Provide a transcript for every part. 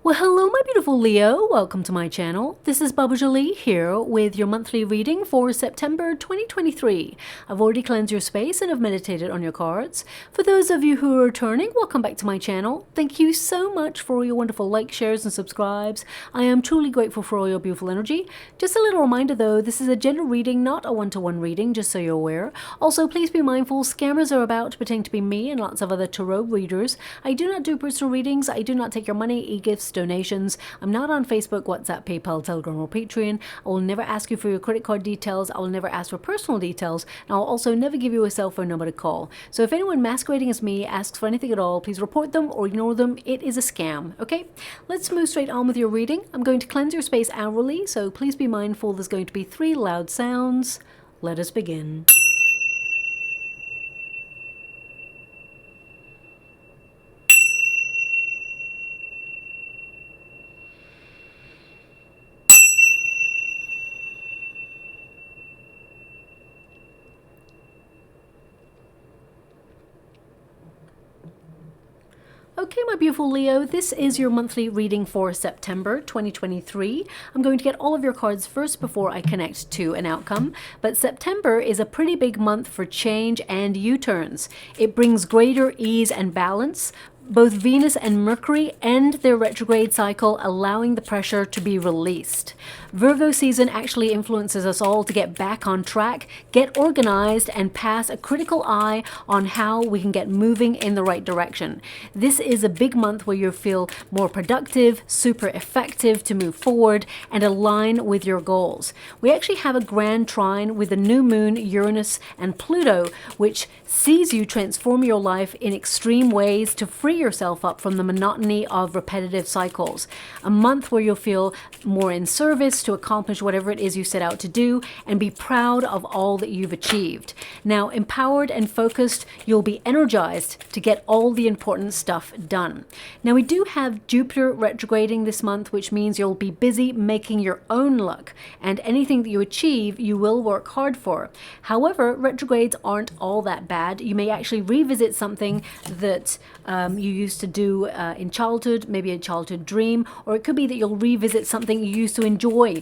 Well, hello, my beautiful Leo. Welcome to my channel. This is Baba Jolie here with your monthly reading for September 2023. I've already cleansed your space and have meditated on your cards. For those of you who are returning, welcome back to my channel. Thank you so much for all your wonderful likes, shares, and subscribes. I am truly grateful for all your beautiful energy. Just a little reminder though, this is a general reading, not a one-to-one reading, just so you're aware. Also, please be mindful, scammers are about to pretend to be me and lots of other tarot readers. I do not do personal readings. I do not take your money, e-gifts, donations. I'm not on Facebook, WhatsApp, PayPal, Telegram, or Patreon. I will never ask you for your credit card details. I will never ask for personal details. And I'll also never give you a cell phone number to call. So if anyone masquerading as me asks for anything at all, please report them or ignore them. It is a scam, okay? Let's move straight on with your reading. I'm going to cleanse your space hourly, so please be mindful there's going to be 3 loud sounds. Let us begin. Okay, my beautiful Leo, this is your monthly reading for September 2023. I'm going to get all of your cards first before I connect to an outcome. But September is a pretty big month for change and U-turns. It brings greater ease and balance. Both Venus and Mercury end their retrograde cycle, allowing the pressure to be released. Virgo season actually influences us all to get back on track, get organized, and pass a critical eye on how we can get moving in the right direction. This is a big month where you feel more productive, super effective to move forward and align with your goals. We actually have a grand trine with the new moon, Uranus, and Pluto, which sees you transform your life in extreme ways to free yourself up from the monotony of repetitive cycles. A month where you'll feel more in service to accomplish whatever it is you set out to do and be proud of all that you've achieved. Now, empowered and focused, you'll be energized to get all the important stuff done. Now, we do have Jupiter retrograding this month, which means you'll be busy making your own luck, and anything that you achieve, you will work hard for. However, retrogrades aren't all that bad. You may actually revisit something that you used to do in childhood, maybe a childhood dream, or it could be that you'll revisit something you used to enjoy,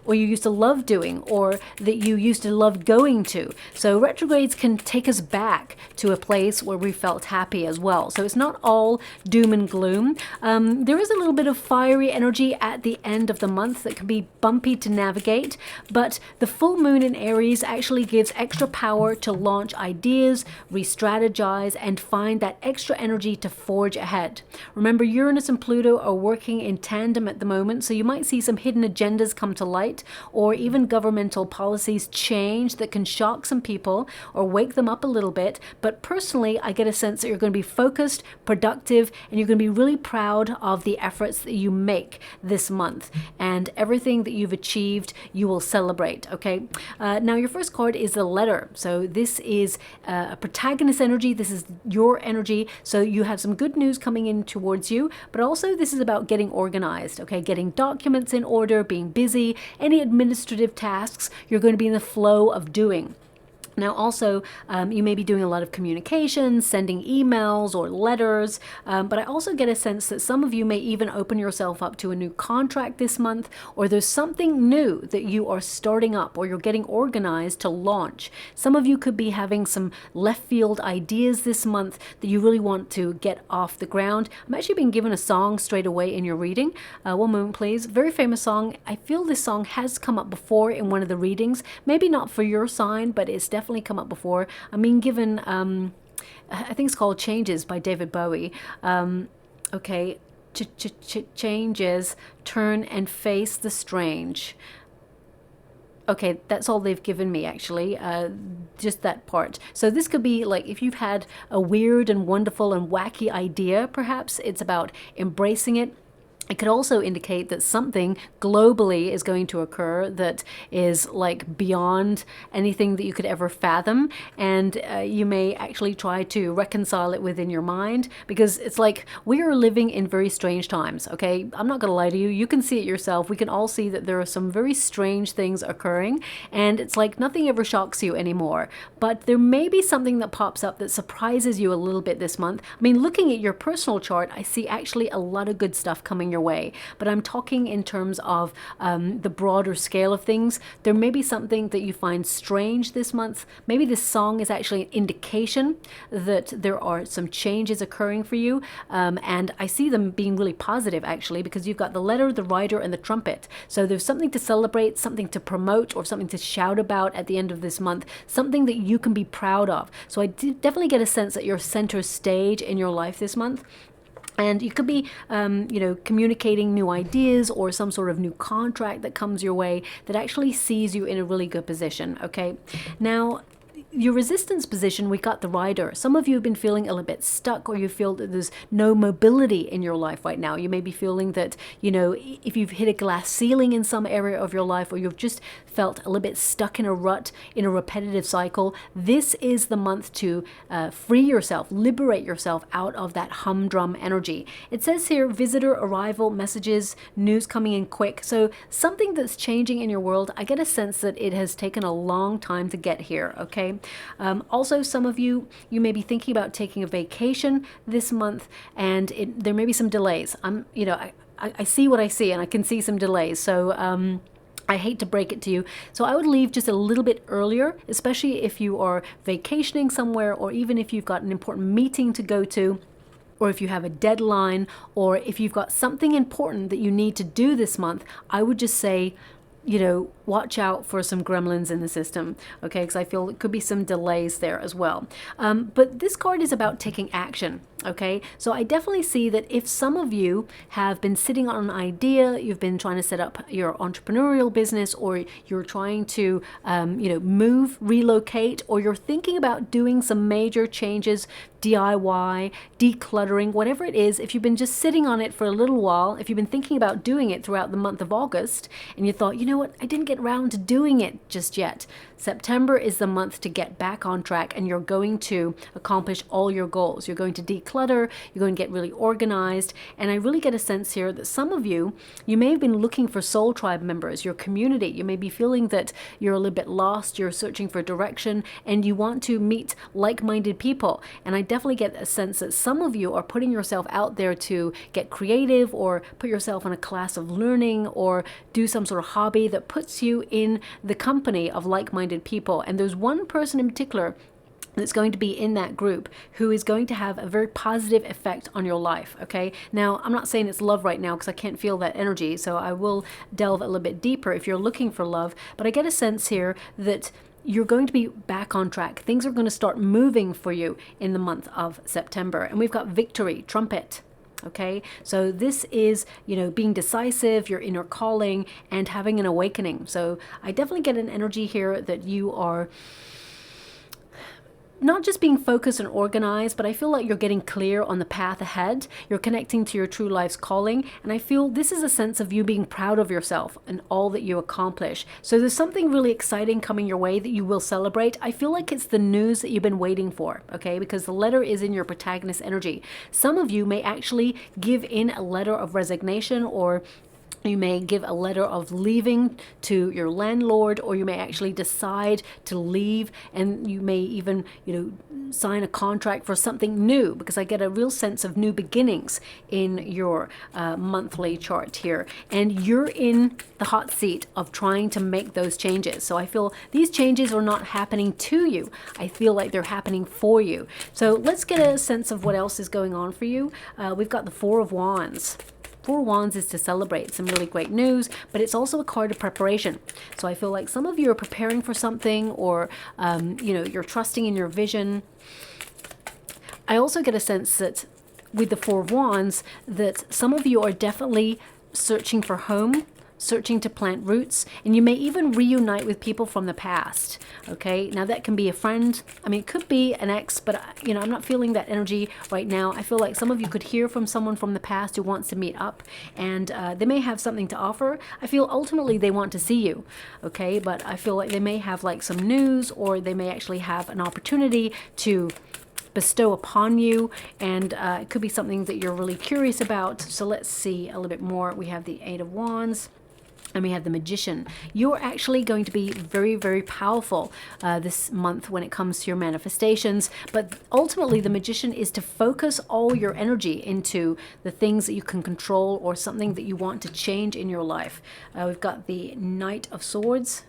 or you used to love doing, or that you used to love going to. So retrogrades can take us back to a place where we felt happy as well. So it's not all doom and gloom. There is a little bit of fiery energy at the end of the month that can be bumpy to navigate, but the full moon in Aries actually gives extra power to launch ideas, re-strategize, and find that extra energy to forge ahead. Remember, Uranus and Pluto are working in tandem at the moment, so you might see some hidden agendas come to light, or even governmental policies change that can shock some people or wake them up a little bit. But personally, I get a sense that you're going to be focused, productive, and you're going to be really proud of the efforts that you make this month, and everything that you've achieved you will celebrate. Okay, now your first card is the Letter. So this is a protagonist energy. This is your energy, so you have some good news coming in towards you, but also this is about getting organized, okay? Getting documents in order, being busy, any administrative tasks you're going to be in the flow of doing. Now also, you may be doing a lot of communication, sending emails or letters, but I also get a sense that some of you may even open yourself up to a new contract this month, or there's something new that you are starting up or you're getting organized to launch. Some of you could be having some left field ideas this month that you really want to get off the ground. I'm actually being given a song straight away in your reading. One moment, please. Very famous song. I feel this song has come up before in one of the readings. Maybe not for your sign, but it's definitely come up before. I mean, given I think it's called Changes by David Bowie. Okay, changes, turn and face the strange. Okay, that's all they've given me, actually, just that part. So this could be like if you've had a weird and wonderful and wacky idea, perhaps it's about embracing it. It could also indicate that something globally is going to occur that is like beyond anything that you could ever fathom, and you may actually try to reconcile it within your mind, because it's like we are living in very strange times, okay? I'm not gonna lie to you, you can see it yourself. We can all see that there are some very strange things occurring, and it's like nothing ever shocks you anymore. But there may be something that pops up that surprises you a little bit this month. I mean, looking at your personal chart, I see actually a lot of good stuff coming your your way. But I'm talking in terms of the broader scale of things. There may be something that you find strange this month. Maybe this song is actually an indication that there are some changes occurring for you. And I see them being really positive, actually, because you've got the letter, the rider, and the trumpet. So there's something to celebrate, something to promote, or something to shout about at the end of this month, something that you can be proud of. So I definitely get a sense that you're center stage in your life this month. And you could be, communicating new ideas or some sort of new contract that comes your way that actually sees you in a really good position, okay? Now, your resistance position, we got the rider. Some of you have been feeling a little bit stuck, or you feel that there's no mobility in your life right now. You may be feeling that, if you've hit a glass ceiling in some area of your life, or you've just felt a little bit stuck in a rut, in a repetitive cycle, this is the month to free yourself, liberate yourself out of that humdrum energy. It says here, visitor arrival, messages, news coming in quick. So something that's changing in your world, I get a sense that it has taken a long time to get here, okay? Also, some of you may be thinking about taking a vacation this month, and there may be some delays. I see what I see, and I can see some delays. So I hate to break it to you. So I would leave just a little bit earlier, especially if you are vacationing somewhere, or even if you've got an important meeting to go to, or if you have a deadline, or if you've got something important that you need to do this month. I would just say, watch out for some gremlins in the system, okay? Because I feel it could be some delays there as well. But this card is about taking action, okay? So I definitely see that if some of you have been sitting on an idea, you've been trying to set up your entrepreneurial business, or you're trying to, move, relocate, or you're thinking about doing some major changes, DIY, decluttering, whatever it is, if you've been just sitting on it for a little while, if you've been thinking about doing it throughout the month of August, and you thought, you know what, I didn't get around to doing it just yet. September is the month to get back on track, and you're going to accomplish all your goals. You're going to declutter, you're going to get really organized, and I really get a sense here that some of you may have been looking for soul tribe members, your community. You may be feeling that you're a little bit lost, you're searching for direction, and you want to meet like-minded people. And I definitely get a sense that some of you are putting yourself out there to get creative, or put yourself in a class of learning, or do some sort of hobby that puts you in the company of like-minded people. And there's one person in particular that's going to be in that group who is going to have a very positive effect on your life, okay? Now, I'm not saying it's love right now because I can't feel that energy, so I will delve a little bit deeper if you're looking for love. But I get a sense here that you're going to be back on track. Things are going to start moving for you in the month of September. And we've got victory, trumpet. Okay, so this is, being decisive, your inner calling, and having an awakening. So I definitely get an energy here that you are not just being focused and organized, but I feel like you're getting clear on the path ahead. You're connecting to your true life's calling. And I feel this is a sense of you being proud of yourself and all that you accomplish. So there's something really exciting coming your way that you will celebrate. I feel like it's the news that you've been waiting for, okay? Because the letter is in your protagonist energy. Some of you may actually give in a letter of resignation, or you may give a letter of leaving to your landlord, or you may actually decide to leave, and you may even, sign a contract for something new, because I get a real sense of new beginnings in your monthly chart here. And you're in the hot seat of trying to make those changes. So I feel these changes are not happening to you. I feel like they're happening for you. So let's get a sense of what else is going on for you. We've got the Four of Wands. Four of Wands is to celebrate some really great news, but it's also a card of preparation. So I feel like some of you are preparing for something, or, you're trusting in your vision. I also get a sense that with the Four of Wands, that some of you are definitely searching for home, searching to plant roots, and you may even reunite with people from the past, okay? Now that can be a friend, it could be an ex, but I'm not feeling that energy right now. I feel like some of you could hear from someone from the past who wants to meet up, and they may have something to offer. I feel ultimately they want to see you, okay? But I feel like they may have like some news, or they may actually have an opportunity to bestow upon you, and it could be something that you're really curious about. So let's see a little bit more. We have the Eight of Wands. And we have the Magician. You're actually going to be very, very powerful this month when it comes to your manifestations. But ultimately, the Magician is to focus all your energy into the things that you can control or something that you want to change in your life. We've got the Knight of Swords.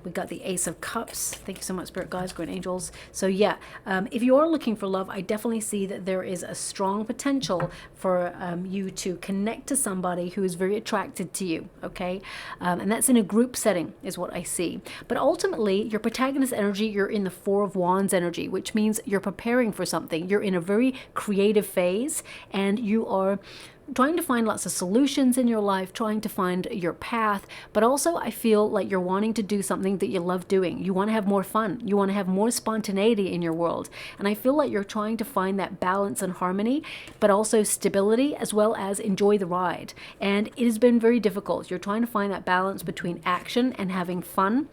We've got the Ace of Cups. Thank you so much, Spirit Guides, Guardian Angels. So yeah, if you are looking for love, I definitely see that there is a strong potential for you to connect to somebody who is very attracted to you, okay? And that's in a group setting is what I see. But ultimately, your protagonist energy, you're in the Four of Wands energy, which means you're preparing for something. You're in a very creative phase, and you are trying to find lots of solutions in your life, trying to find your path, but also I feel like you're wanting to do something that you love doing. You want to have more fun. You want to have more spontaneity in your world. And I feel like you're trying to find that balance and harmony, but also stability, as well as enjoy the ride. And it has been very difficult. You're trying to find that balance between action and having fun.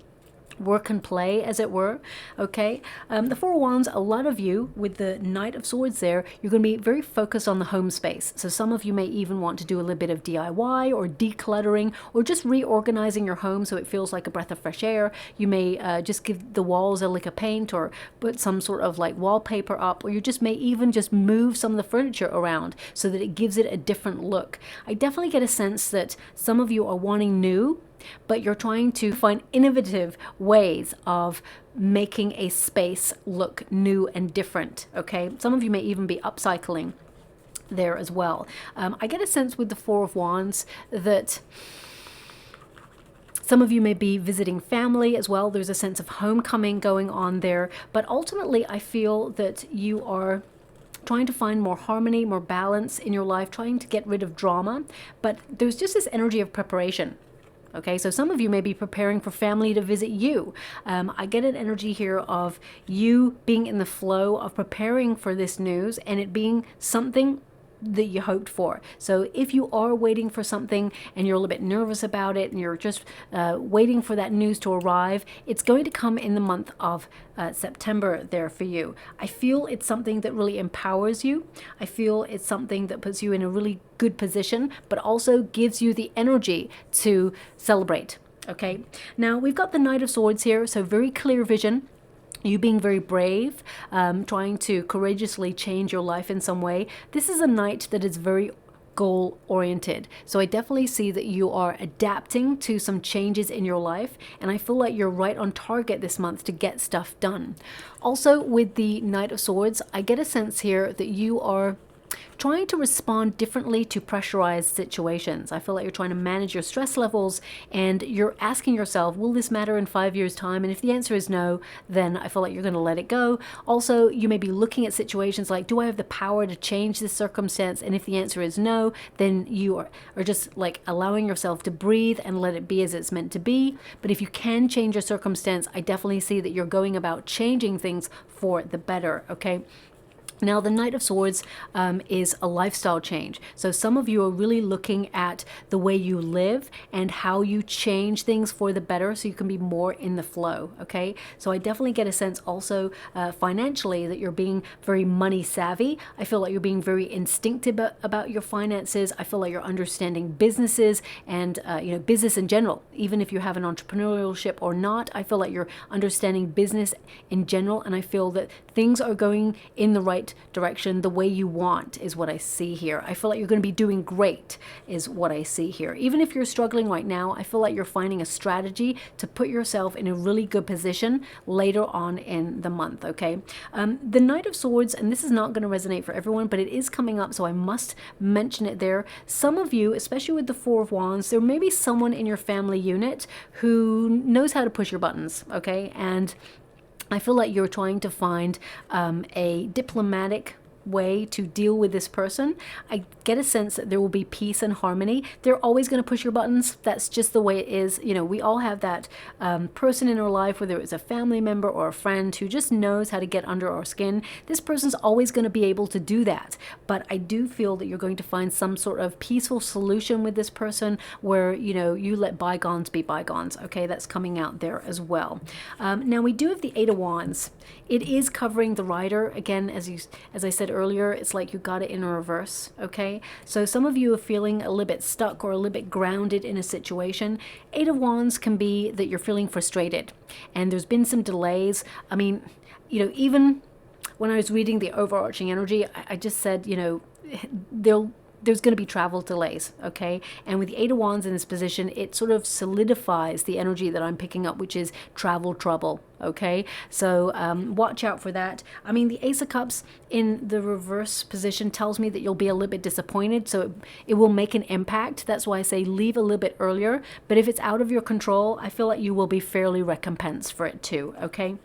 Work and play, as it were. Okay, the Four of Wands, a lot of you with the Knight of Swords there, you're going to be very focused on the home space. So some of you may even want to do a little bit of DIY or decluttering or just reorganizing your home so it feels like a breath of fresh air. You may just give the walls a lick of paint or put some sort of like wallpaper up, or you just may even just move some of the furniture around so that it gives it a different look. I definitely get a sense that some of you are wanting new, but you're trying to find innovative ways of making a space look new and different, okay? Some of you may even be upcycling there as well. I get a sense with the Four of Wands that some of you may be visiting family as well. There's a sense of homecoming going on there, but ultimately I feel that you are trying to find more harmony, more balance in your life, trying to get rid of drama, but there's just this energy of preparation. Okay, so some of you may be preparing for family to visit you. I get an energy here of you being in the flow of preparing for this news and it being something that you hoped for. So if you are waiting for something and you're a little bit nervous about it and you're just waiting for that news to arrive, it's going to come in the month of September there for you. I feel it's something that really empowers you. I feel it's something that puts you in a really good position, but also gives you the energy to celebrate. Okay, now we've got the Knight of Swords here, so very clear vision. You being very brave, trying to courageously change your life in some way. This is a knight that is very goal oriented. So I definitely see that you are adapting to some changes in your life, and I feel like you're right on target this month to get stuff done. Also with the Knight of Swords, I get a sense here that you are trying to respond differently to pressurized situations. I feel like you're trying to manage your stress levels and you're asking yourself, will this matter in 5 years' time? And if the answer is no, then I feel like you're going to let it go. Also, you may be looking at situations like, do I have the power to change this circumstance? And if the answer is no, then you are just like allowing yourself to breathe and let it be as it's meant to be. But if you can change your circumstance, I definitely see that you're going about changing things for the better, okay? Now, the Knight of Swords is a lifestyle change. So some of you are really looking at the way you live and how you change things for the better so you can be more in the flow, okay? So I definitely get a sense also financially that you're being very money savvy. I feel like you're being very instinctive about your finances. I feel like you're understanding businesses and business in general. Even if you have an entrepreneurship or not, I feel like you're understanding business in general, and I feel that things are going in the right direction the way you want is what I see here. I feel like you're going to be doing great is what I see here. Even if you're struggling right now, I feel like you're finding a strategy to put yourself in a really good position later on in the month, okay? The Knight of Swords, and this is not going to resonate for everyone, but it is coming up, so I must mention it there. Some of you, especially with the Four of Wands, there may be someone in your family unit who knows how to push your buttons, okay? And I feel like you're trying to find a diplomatic way to deal with this person. I get a sense that there will be peace and harmony. They're always going to push your buttons. That's just the way it is. You know, we all have that person in our life, whether it's a family member or a friend, who just knows how to get under our skin. This person's always going to be able to do that. But I do feel that you're going to find some sort of peaceful solution with this person where, you know, you let bygones be bygones. Okay, that's coming out there as well. Now we do have the Eight of Wands. It is covering the rider. Again, as I said earlier, it's like you got it in reverse, okay? So some of you are feeling a little bit stuck or a little bit grounded in a situation. Eight of Wands can be that you're feeling frustrated and there's been some delays. I mean, you know, even when I was reading the overarching energy, I just said, you know, there's going to be travel delays, okay? And with the Eight of Wands in this position, it sort of solidifies the energy that I'm picking up, which is travel trouble, okay? So watch out for that. I mean, the Ace of Cups in the reverse position tells me that you'll be a little bit disappointed, so it will make an impact. That's why I say leave a little bit earlier. But if it's out of your control, I feel like you will be fairly recompensed for it too, okay?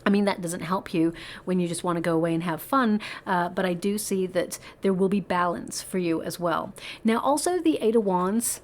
I mean, that doesn't help you when you just want to go away and have fun, but I do see that there will be balance for you as well. Now, also the Eight of Wands,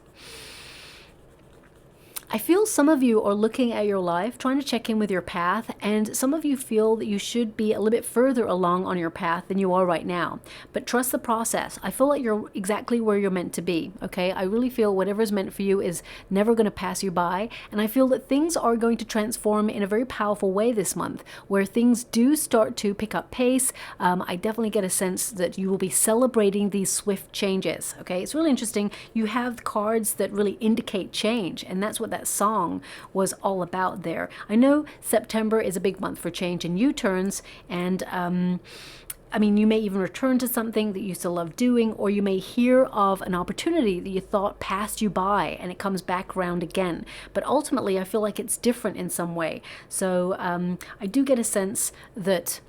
I feel some of you are looking at your life, trying to check in with your path, and some of you feel that you should be a little bit further along on your path than you are right now. But trust the process. I feel like you're exactly where you're meant to be, okay? I really feel whatever is meant for you is never going to pass you by, and I feel that things are going to transform in a very powerful way this month, where things do start to pick up pace. I definitely get a sense that you will be celebrating these swift changes, okay? It's really interesting. You have cards that really indicate change, and that's what that song was all about there. I know September is a big month for change and U-turns, and I mean, you may even return to something that you still love doing, or you may hear of an opportunity that you thought passed you by and it comes back around again. But ultimately, I feel like it's different in some way. So I do get a sense that,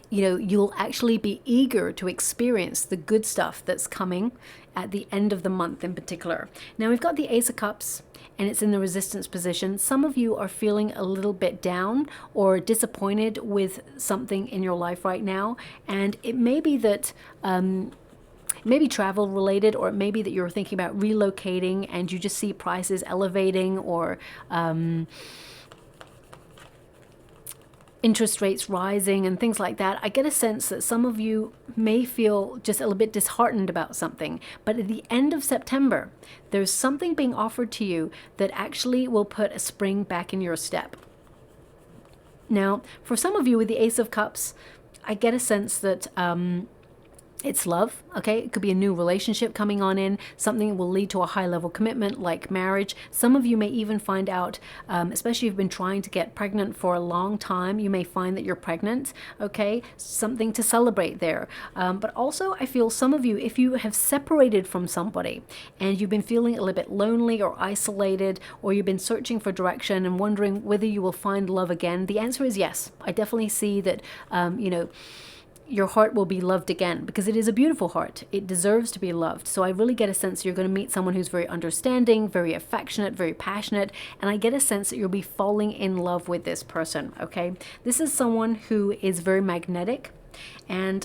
you know, you'll actually be eager to experience the good stuff that's coming at the end of the month in particular. Now we've got the Ace of Cups, and it's in the resistance position. Some of you are feeling a little bit down or disappointed with something in your life right now, and it may be that maybe travel related, or it may be that you're thinking about relocating and you just see prices elevating, or interest rates rising and things like that. I get a sense that some of you may feel just a little bit disheartened about something, but at the end of September, there's something being offered to you that actually will put a spring back in your step. Now, for some of you with the Ace of Cups, I get a sense that it's love, okay? It could be a new relationship coming on in, something that will lead to a high level commitment like marriage. Some of you may even find out, especially if you've been trying to get pregnant for a long time, you may find that you're pregnant, okay? Something to celebrate there. But also I feel some of you, if you have separated from somebody and you've been feeling a little bit lonely or isolated, or you've been searching for direction and wondering whether you will find love again, the answer is yes. I definitely see that, you know, your heart will be loved again, because it is a beautiful heart. It deserves to be loved. So I really get a sense you're going to meet someone who's very understanding, very affectionate, very passionate, and I get a sense that you'll be falling in love with this person, okay? This is someone who is very magnetic, and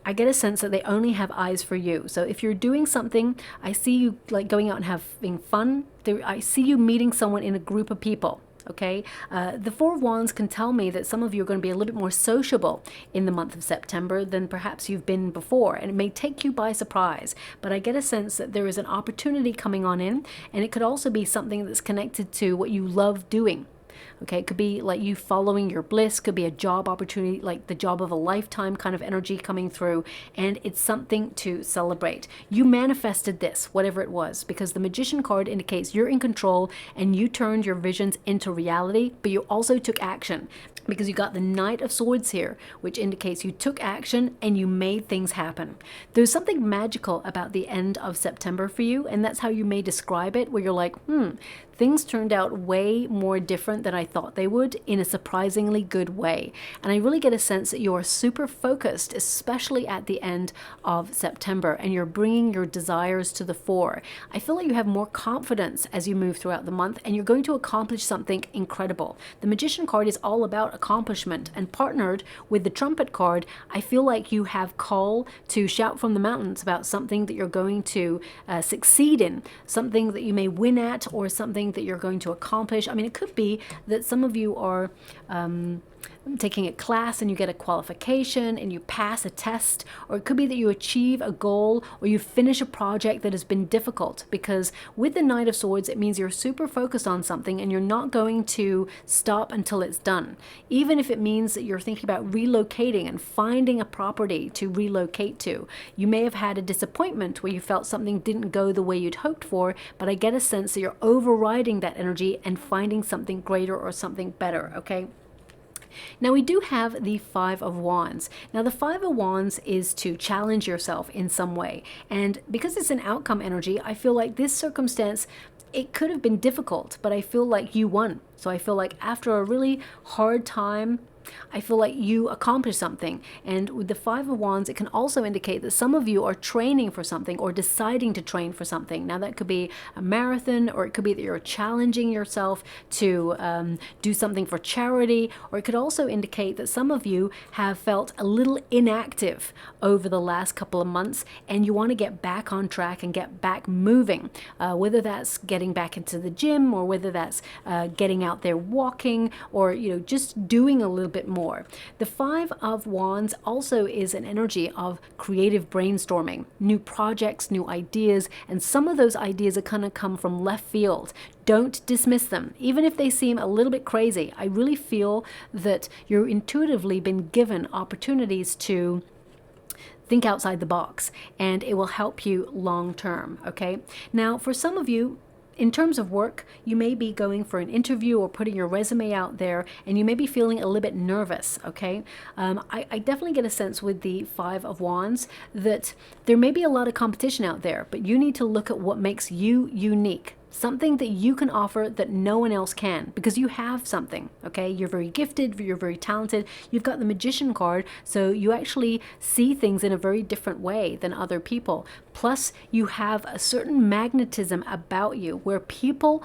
I get a sense that they only have eyes for you. So if you're doing something, I see you like going out and having fun. I see you meeting someone in a group of people. Okay, the Four of Wands can tell me that some of you are going to be a little bit more sociable in the month of September than perhaps you've been before, and it may take you by surprise, but I get a sense that there is an opportunity coming on in, and it could also be something that's connected to what you love doing. Okay, it could be like you following your bliss, could be a job opportunity, like the job of a lifetime kind of energy coming through, and it's something to celebrate. You manifested this, whatever it was, because the Magician card indicates you're in control and you turned your visions into reality, but you also took action, because you got the Knight of Swords here, which indicates you took action and you made things happen. There's something magical about the end of September for you, and that's how you may describe it, where you're like, things turned out way more different than I thought they would, in a surprisingly good way. And I really get a sense that you are super focused, especially at the end of September, and you're bringing your desires to the fore. I feel like you have more confidence as you move throughout the month, and you're going to accomplish something incredible. The Magician card is all about accomplishment, and partnered with the Trumpet card, I feel like you have call to shout from the mountains about something that you're going to succeed in, something that you may win at, or something that you're going to accomplish. I mean, it could be that some of you are taking a class and you get a qualification and you pass a test, or it could be that you achieve a goal or you finish a project that has been difficult, because with the Knight of Swords, it means you're super focused on something and you're not going to stop until it's done. Even if it means that you're thinking about relocating and finding a property to relocate to. You may have had a disappointment where you felt something didn't go the way you'd hoped for, but I get a sense that you're overriding that energy and finding something greater or something better, okay? Now we do have the Five of Wands. Now the Five of Wands is to challenge yourself in some way. And because it's an outcome energy, I feel like this circumstance, it could have been difficult, but I feel like you won. So I feel like after a really hard time, I feel like you accomplished something. And with the Five of Wands, it can also indicate that some of you are training for something or deciding to train for something. Now that could be a marathon, or it could be that you're challenging yourself to do something for charity, or it could also indicate that some of you have felt a little inactive over the last couple of months and you want to get back on track and get back moving, whether that's getting back into the gym, or whether that's getting out there walking, or just doing a little bit more. The Five of Wands also is an energy of creative brainstorming, new projects, new ideas, and some of those ideas are going to come from left field. Don't dismiss them, even if they seem a little bit crazy. I really feel that you're intuitively been given opportunities to think outside the box, and it will help you long term, okay? Now, for some of you, in terms of work, you may be going for an interview or putting your resume out there, and you may be feeling a little bit nervous, okay? I definitely get a sense with the Five of Wands that there may be a lot of competition out there, but you need to look at what makes you unique. Something that you can offer that no one else can, because you have something, okay? You're very gifted, you're very talented. You've got the Magician card, so you actually see things in a very different way than other people. Plus, you have a certain magnetism about you where people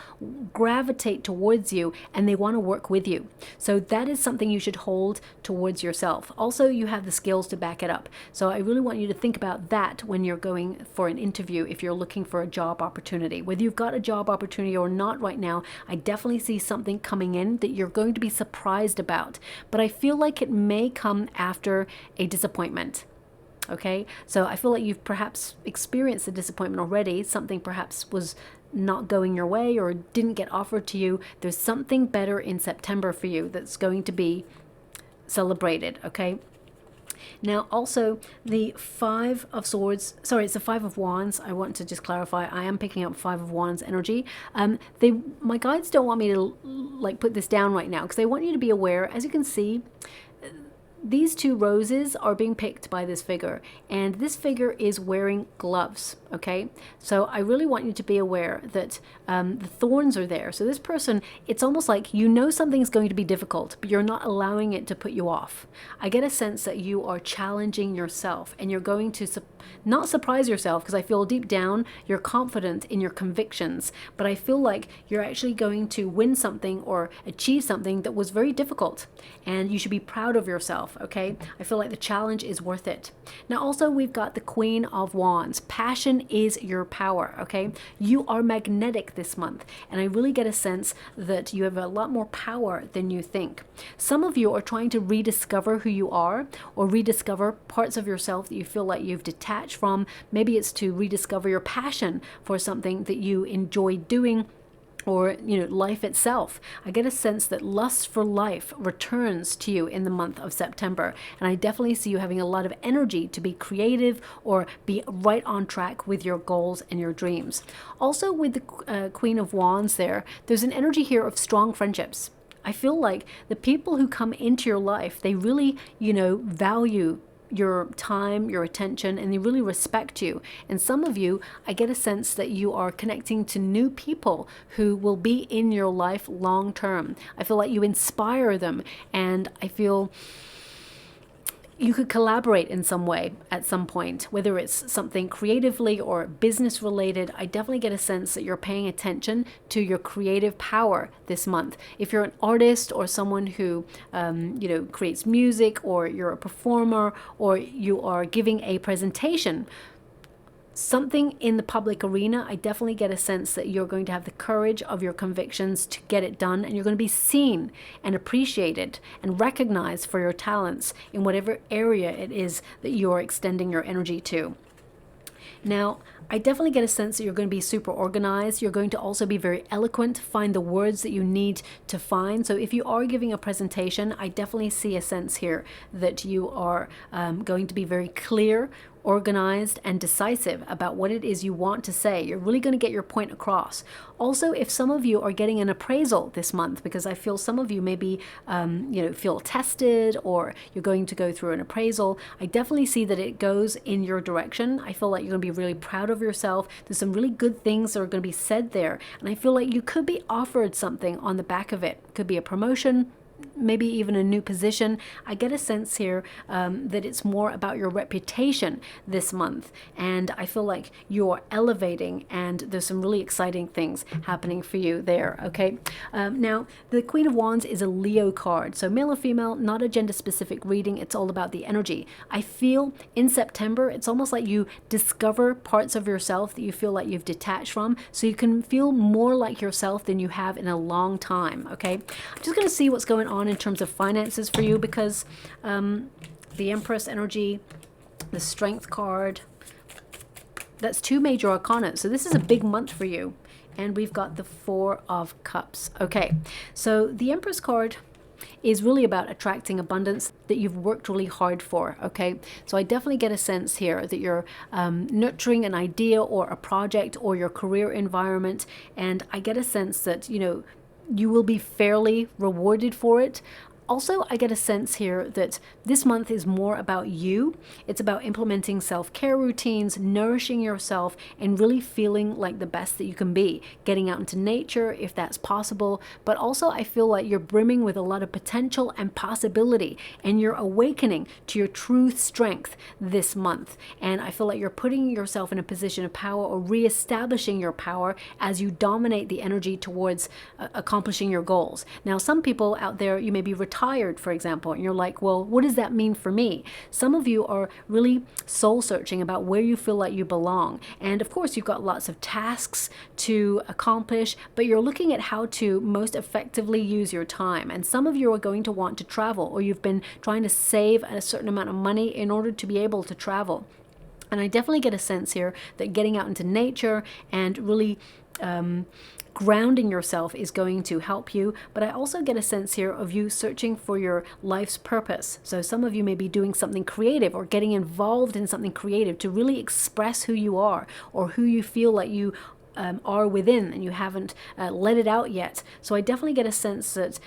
gravitate towards you and they want to work with you. So that is something you should hold towards yourself. Also, you have the skills to back it up. So I really want you to think about that when you're going for an interview, if you're looking for a job opportunity. Whether you've got a job opportunity or not right now, I definitely see something coming in that you're going to be surprised about. But I feel like it may come after a disappointment. Okay, so I feel like you've perhaps experienced a disappointment already. Something perhaps was not going your way or didn't get offered to you. There's something better in September for you that's going to be celebrated, okay? Now, also, the Five of Swords, sorry, it's the Five of Wands. I want to just clarify, I am picking up Five of Wands energy. My guides don't want me to like put this down right now, because they want you to be aware. As you can see, these two roses are being picked by this figure, and this figure is wearing gloves, okay? So I really want you to be aware that the thorns are there. So this person, it's almost like something's going to be difficult, but you're not allowing it to put you off. I get a sense that you are challenging yourself, and you're going to not surprise yourself, because I feel deep down you're confident in your convictions, but I feel like you're actually going to win something or achieve something that was very difficult, and you should be proud of yourself, okay? I feel like the challenge is worth it. Now also, we've got the Queen of Wands. Passion is your power, okay? You are magnetic this month, and I really get a sense that you have a lot more power than you think. Some of you are trying to rediscover who you are, or rediscover parts of yourself that you feel like you've detached from. Maybe it's to rediscover your passion for something that you enjoy doing, or life itself. I get a sense that lust for life returns to you in the month of September, and I definitely see you having a lot of energy to be creative or be right on track with your goals and your dreams. Also, with the Queen of Wands there's an energy here of strong friendships. I feel like the people who come into your life, they really value your time, your attention, and they really respect you. And some of you, I get a sense that you are connecting to new people who will be in your life long term. I feel like you inspire them, and I feel you could collaborate in some way at some point, whether it's something creatively or business related. I definitely get a sense that you're paying attention to your creative power this month. If you're an artist or someone who creates music, or you're a performer, or you are giving a presentation, something in the public arena. I definitely get a sense that you're going to have the courage of your convictions to get it done, and you're going to be seen and appreciated and recognized for your talents in whatever area it is that you're extending your energy to. Now, I definitely get a sense that you're going to be super organized. You're going to also be very eloquent, find the words that you need to find. So if you are giving a presentation, I definitely see a sense here that you are going to be very clear, organized, and decisive about what it is you want to say. You're really going to get your point across. Also, if some of you are getting an appraisal this month, because I feel some of you maybe feel tested, or you're going to go through an appraisal, I definitely see that it goes in your direction. I feel like you're going to be really proud of yourself. There's some really good things that are going to be said there, and I feel like you could be offered something on the back of it. Could be a promotion, maybe even a new position. I get a sense here that it's more about your reputation this month, and I feel like you're elevating, and there's some really exciting things happening for you there. Okay, now the Queen of Wands is a Leo card, so male or female, not a gender specific reading. It's all about the energy. I feel in September it's almost like you discover parts of yourself that you feel like you've detached from, so you can feel more like yourself than you have in a long time. Okay, I'm just going to see what's going on in terms of finances for you, because the Empress energy, the Strength card, that's 2 major arcana, so this is a big month for you. And we've got the 4 of Cups. Okay, so the Empress card is really about attracting abundance that you've worked really hard for. Okay, so I definitely get a sense here that you're nurturing an idea or a project or your career environment, and I get a sense that you will be fairly rewarded for it. Also, I get a sense here that this month is more about you. It's about implementing self-care routines, nourishing yourself, and really feeling like the best that you can be. Getting out into nature if that's possible. But also, I feel like you're brimming with a lot of potential and possibility, and you're awakening to your true strength this month. And I feel like you're putting yourself in a position of power, or reestablishing your power as you dominate the energy towards accomplishing your goals. Now, some people out there, you may be retired, for example, and you're like, well, what does that mean for me? Some of you are really soul searching about where you feel like you belong. And of course, you've got lots of tasks to accomplish, but you're looking at how to most effectively use your time. And some of you are going to want to travel, or you've been trying to save a certain amount of money in order to be able to travel. And I definitely get a sense here that getting out into nature and really grounding yourself is going to help you. But I also get a sense here of you searching for your life's purpose. So some of you may be doing something creative, or getting involved in something creative to really express who you are, or who you feel like you are within, and you haven't let it out yet. So I definitely get a sense that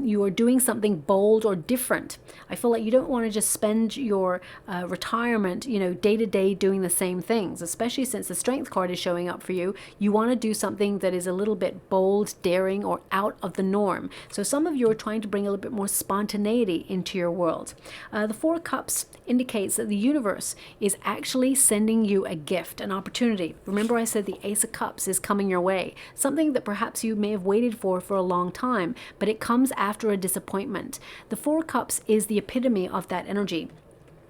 you are doing something bold or different. I feel like you don't want to just spend your retirement, day to day doing the same things, especially since the Strength card is showing up for you. You want to do something that is a little bit bold, daring, or out of the norm. So some of you are trying to bring a little bit more spontaneity into your world. The 4 Cups indicates that the universe is actually sending you a gift, an opportunity. Remember, I said the Ace of Cups is coming your way, something that perhaps you may have waited for a long time, but it comes after a disappointment. The 4 Cups is the epitome of that energy.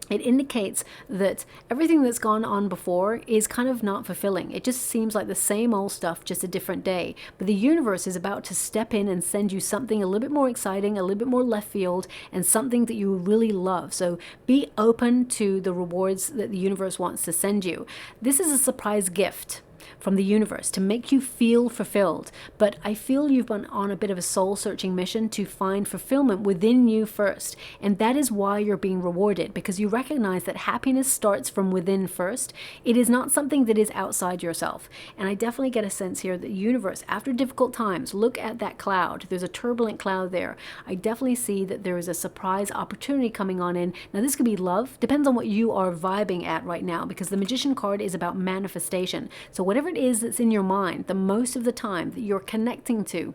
It indicates that everything that's gone on before is kind of not fulfilling. It just seems like the same old stuff, just a different day. But the universe is about to step in and send you something a little bit more exciting, a little bit more left field, and something that you really love. So be open to the rewards that the universe wants to send you. This is a surprise gift from the universe to make you feel fulfilled. But I feel you've been on a bit of a soul-searching mission to find fulfillment within you first. And that is why you're being rewarded, because you recognize that happiness starts from within first. It is not something that is outside yourself. And I definitely get a sense here that the universe, after difficult times, look at that cloud. There's a turbulent cloud there. I definitely see that there is a surprise opportunity coming on in. Now, this could be love. Depends on what you are vibing at right now, because the Magician card is about manifestation. So whatever it is that's in your mind, the most of the time that you're connecting to,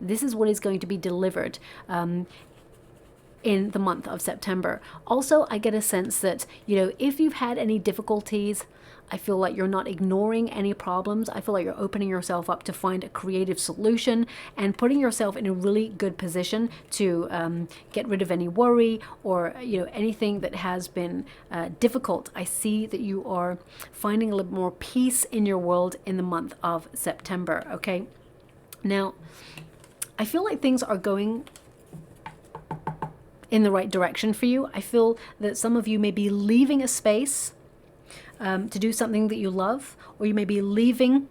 this is what is going to be delivered. in the month of September. Also, I get a sense that, you know, if you've had any difficulties, I feel like you're not ignoring any problems. I feel like you're opening yourself up to find a creative solution and putting yourself in a really good position to get rid of any worry or, you know, anything that has been difficult. I see that you are finding a little more peace in your world in the month of September, okay? Now, I feel like things are going in the right direction for you. I feel that some of you may be leaving a space to do something that you love, or you may be leaving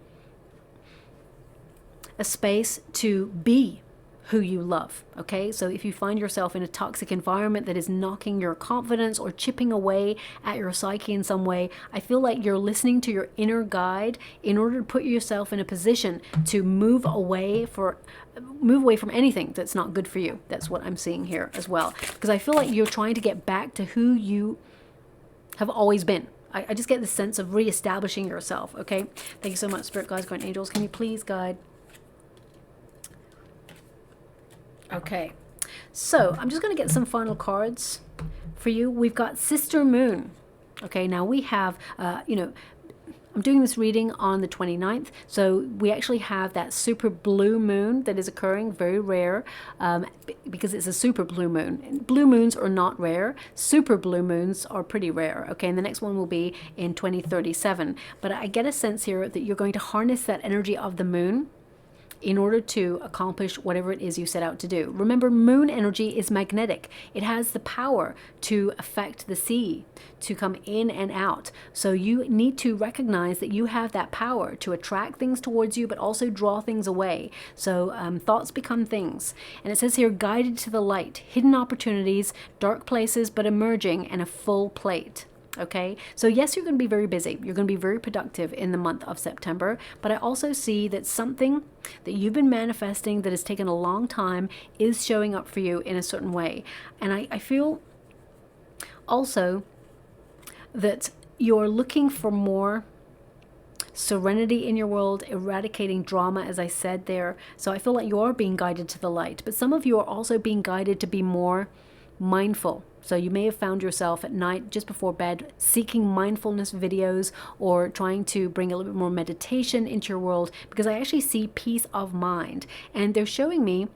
a space to be who you love, okay? So if you find yourself in a toxic environment that is knocking your confidence or chipping away at your psyche in some way, I feel like you're listening to your inner guide in order to put yourself in a position to move away from anything that's not good for you. That's what I'm seeing here as well, because I feel like you're trying to get back to who you have always been. I just get this sense of reestablishing yourself, okay? Thank you so much, Spirit Guides, Guardian Angels. Can you please guide? Okay, so I'm just going to get some final cards for you. We've got Sister Moon. Okay, now we have, you know, I'm doing this reading on the 29th, so we actually have that super blue moon that is occurring, very rare, because it's a super blue moon. Blue moons are not rare. Super blue moons are pretty rare, okay? And the next one will be in 2037. But I get a sense here that you're going to harness that energy of the moon in order to accomplish whatever it is you set out to do. Remember, moon energy is magnetic. It has the power to affect the sea, to come in and out. So you need to recognize that you have that power to attract things towards you, but also draw things away. So thoughts become things. And it says here, guided to the light, hidden opportunities, dark places, but emerging, and a full plate. Okay, so yes, you're going to be very busy. You're going to be very productive in the month of September, but I also see that something that you've been manifesting that has taken a long time is showing up for you in a certain way. And I feel also that you're looking for more serenity in your world, eradicating drama, as I said there. So I feel like you are being guided to the light, but some of you are also being guided to be more mindful. So you may have found yourself at night just before bed seeking mindfulness videos or trying to bring a little bit more meditation into your world, because I actually see peace of mind. And they're showing me,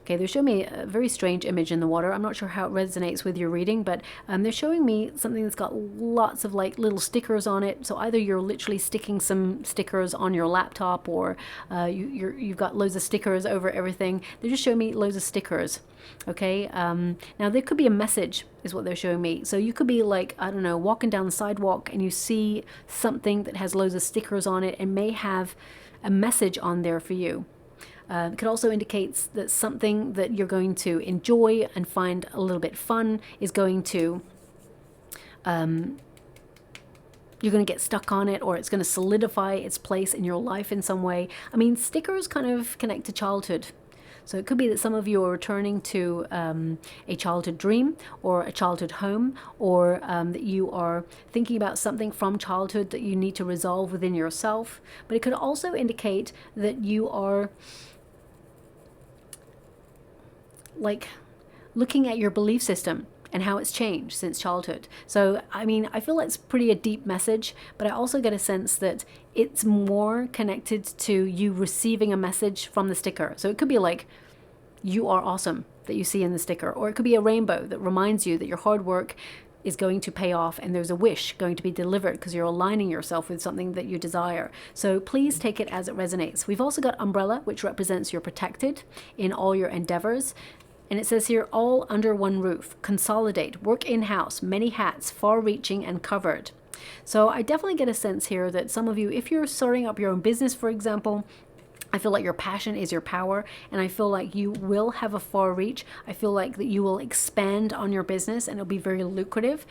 okay, they're showing me a very strange image in the water. I'm not sure how it resonates with your reading, but they're showing me something that's got lots of like little stickers on it. So either you're literally sticking some stickers on your laptop, or you've got loads of stickers over everything. They're just showing me loads of stickers. Okay, now there could be a message is what they're showing me. So you could be like, I don't know, walking down the sidewalk and you see something that has loads of stickers on it and may have a message on there for you. It could also indicates that something that you're going to enjoy and find a little bit fun is going to, you're going to get stuck on it, or it's going to solidify its place in your life in some way. I mean, stickers kind of connect to childhood. So it could be that some of you are returning to a childhood dream or a childhood home, or that you are thinking about something from childhood that you need to resolve within yourself. But it could also indicate that you are like looking at your belief system and how it's changed since childhood. So, I mean, I feel it's pretty a deep message, but I also get a sense that it's more connected to you receiving a message from the sticker. So it could be like, you are awesome, that you see in the sticker, or it could be a rainbow that reminds you that your hard work is going to pay off and there's a wish going to be delivered because you're aligning yourself with something that you desire. So please take it as it resonates. We've also got umbrella, which represents you're protected in all your endeavors. And it says here, all under one roof, consolidate, work in-house, many hats, far-reaching and covered. So I definitely get a sense here that some of you, if you're starting up your own business, for example, I feel like your passion is your power, and I feel like you will have a far reach. I feel like that you will expand on your business and it'll be very lucrative.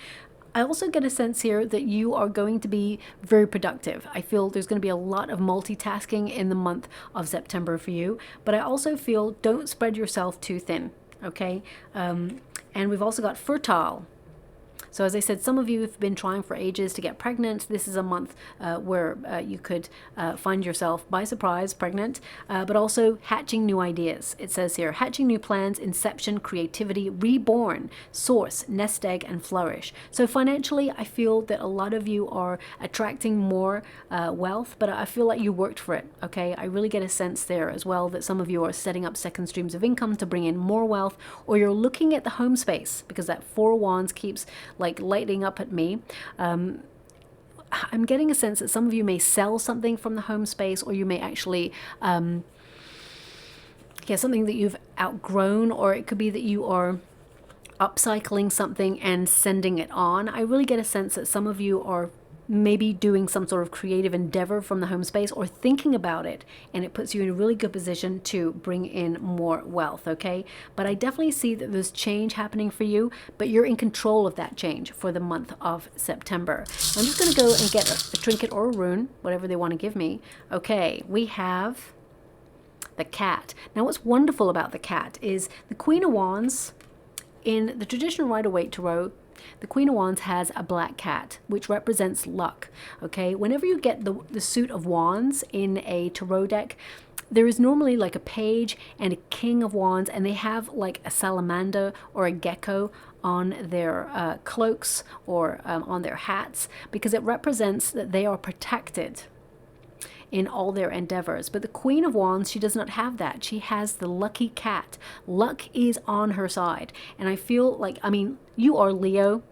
I also get a sense here that you are going to be very productive. I feel there's going to be a lot of multitasking in the month of September for you, but I also feel don't spread yourself too thin. Okay, and we've also got fertile. So as I said, some of you have been trying for ages to get pregnant. This is a month where you could find yourself by surprise pregnant, but also hatching new ideas. It says here, hatching new plans, inception, creativity, reborn, source, nest egg, and flourish. So financially, I feel that a lot of you are attracting more wealth, but I feel like you worked for it, okay? I really get a sense there as well that some of you are setting up second streams of income to bring in more wealth, or you're looking at the home space, because that Four of Wands keeps like lighting up at me. I'm getting a sense that some of you may sell something from the home space, or you may actually something that you've outgrown, or it could be that you are upcycling something and sending it on. I really get a sense that some of you are maybe doing some sort of creative endeavor from the home space, or thinking about it, and it puts you in a really good position to bring in more wealth, okay? But I definitely see that there's change happening for you, but you're in control of that change for the month of September. I'm just going to go and get a trinket or a rune, whatever they want to give me. Okay, we have the cat. Now what's wonderful about the cat is the Queen of Wands in the traditional Rider-Waite Tarot. The Queen of Wands has a black cat, which represents luck, okay? Whenever you get the suit of Wands in a tarot deck, there is normally like a page and a King of Wands, and they have like a salamander or a gecko on their cloaks or on their hats, because it represents that they are protected in all their endeavors. But the Queen of Wands, she does not have that. She has the lucky cat. Luck is on her side. And I feel like, I mean, you are Leo,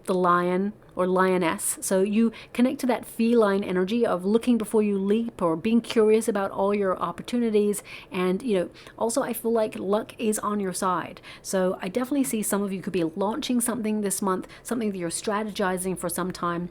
the lion or lioness, so you connect to that feline energy of looking before you leap, or being curious about all your opportunities. And you know, also I feel like luck is on your side. So I definitely see some of you could be launching something this month, something that you're strategizing for some time.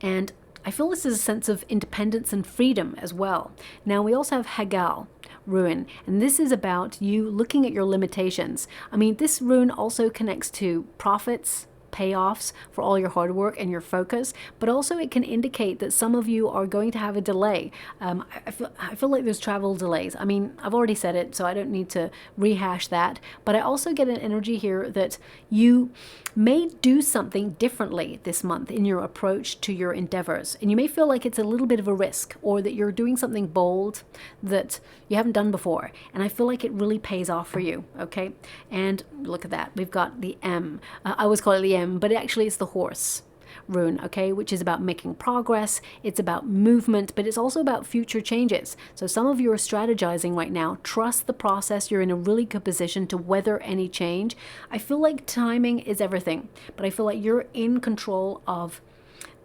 And I feel this is a sense of independence and freedom as well. Now we also have Hagal rune, and this is about you looking at your limitations. I mean, this rune also connects to profits, payoffs for all your hard work and your focus, but also it can indicate that some of you are going to have a delay. I feel like there's travel delays. I mean, I've already said it, so I don't need to rehash that, but I also get an energy here that you may do something differently this month in your approach to your endeavors, and you may feel like it's a little bit of a risk, or that you're doing something bold that you haven't done before, and I feel like it really pays off for you, okay? And look at that, we've got the M. I always call it the M, but actually it's the horse rune, okay, which is about making progress. It's about movement, but it's also about future changes. So some of you are strategizing right now. Trust the process. You're in a really good position to weather any change. I feel like timing is everything, but I feel like you're in control of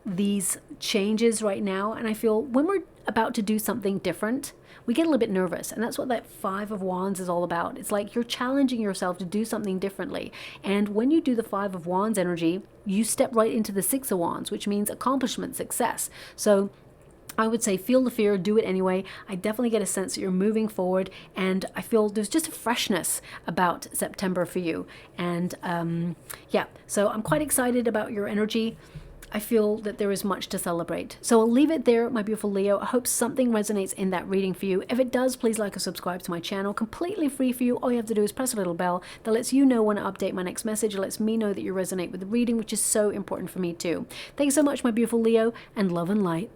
these changes right now. And I feel when we're about to do something different, we get a little bit nervous, and that's what that Five of Wands is all about. It's like you're challenging yourself to do something differently, and when you do the Five of Wands energy, you step right into the Six of Wands, which means accomplishment, success. So I would say feel the fear, do it anyway. I definitely get a sense that you're moving forward, and I feel there's just a freshness about September for you. And yeah, so I'm quite excited about your energy. I feel that there is much to celebrate. So I'll leave it there, my beautiful Leo. I hope something resonates in that reading for you. If it does, please like or subscribe to my channel. Completely free for you. All you have to do is press a little bell that lets you know when I update my next message. It lets me know that you resonate with the reading, which is so important for me too. Thanks so much, my beautiful Leo, and love and light.